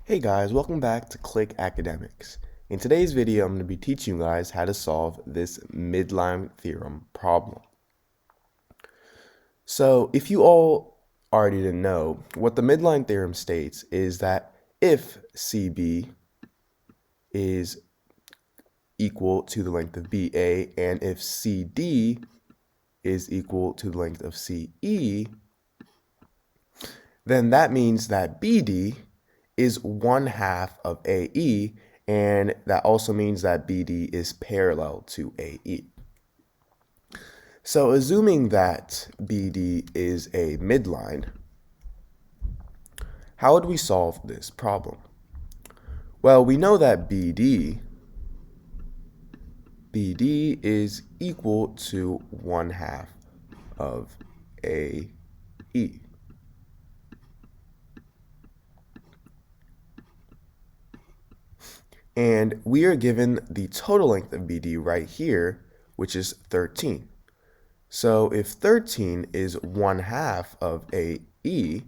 Hey guys, welcome back to Click Academics. In today's video, I'm going to be teaching you guys how to solve this midline theorem problem. So if you all already didn't know, what the midline theorem states is that if CB is equal to the length of BA and if CD is equal to the length of CE, then that means that BD is 1/2 of AE, and that also means that BD is parallel to AE. So assuming that BD is a midline, how would we solve this problem? Well, we know that BD is equal to 1/2 of AE. And we are given the total length of BD right here, which is 13. So if 13 is 1/2 of AE,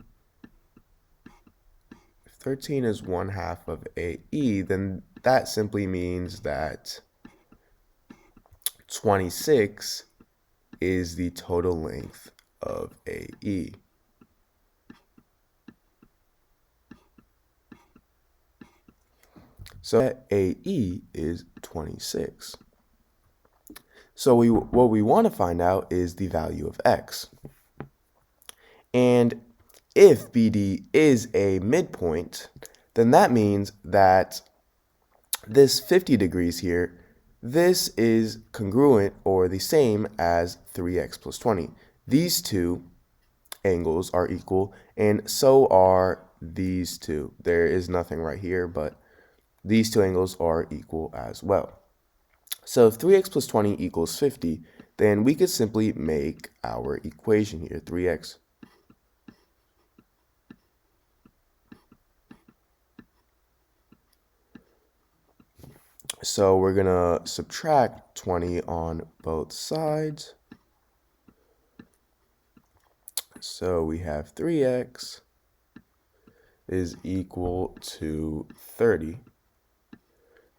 if 13 is 1/2 of AE, then that simply means that 26 is the total length of AE. So AE is 26. So what we want to find out is the value of x. And if BD is a midpoint, then that means that this 50 degrees here, this is congruent or the same as 3x plus 20. These two angles are equal, and so are these two. There is nothing right here, but these two angles are equal as well. So if 3x plus 20 equals 50, then we could simply make our equation here, 3x So we're going to subtract 20 on both sides. So we have 3x is equal to 30.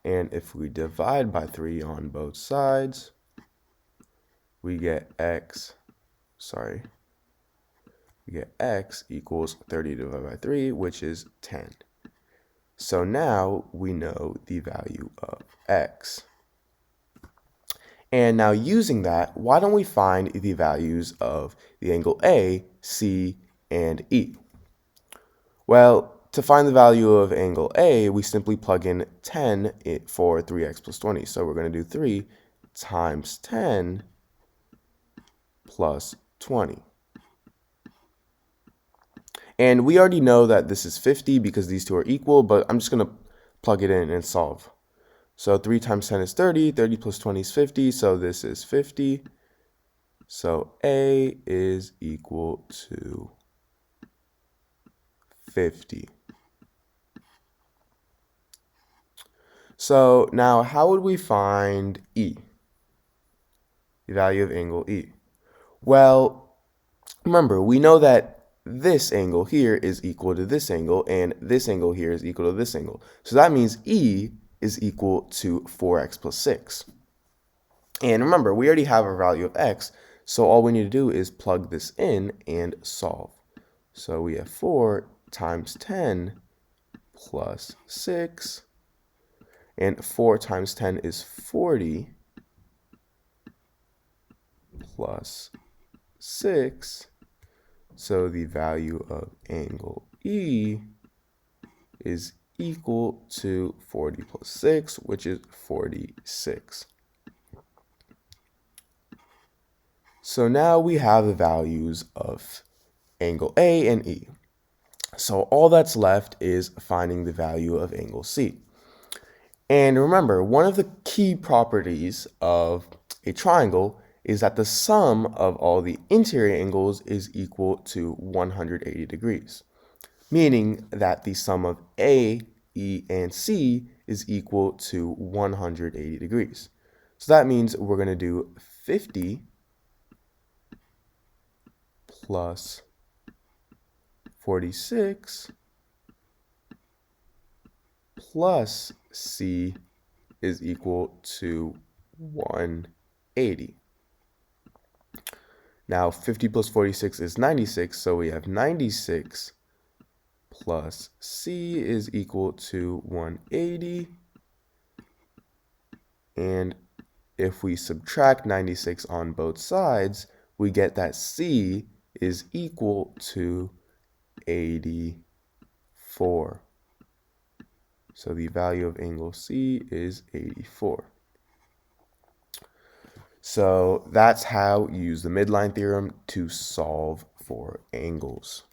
And if we divide by 3 on both sides, we get x equals 30 divided by 3, which is 10. So now we know the value of x. And now using that, why don't we find the values of the angle A, C, and E? Well, to find the value of angle A, we simply plug in 10 for 3x plus 20. So we're going to do 3 times 10 plus 20. And we already know that this is 50 because these two are equal, but I'm just going to plug it in and solve. So 3 times 10 is 30, 30 plus 20 is 50, so this is 50. So A is equal to 50. So now how would we find E, the value of angle E? Well, remember, we know that this angle here is equal to this angle, and this angle here is equal to this angle. So that means E is equal to 4x plus 6. And remember, we already have a value of x, so all we need to do is plug this in and solve. So we have 4 times 10 plus 6, and 4 times 10 is 40 plus 6. So the value of angle E is equal to 40 plus 6, which is 46. So now we have the values of angle A and E. So all that's left is finding the value of angle C. And remember, one of the key properties of a triangle is that the sum of all the interior angles is equal to 180 degrees, meaning that the sum of A, E, and C is equal to 180 degrees. So that means we're going to do 50 plus 46 plus C is equal to 180. Now 50 plus 46 is 96, so we have 96 plus C is equal to 180. And if we subtract 96 on both sides, we get that C is equal to 84. So the value of angle C is 84. So that's how you use the midline theorem to solve for angles.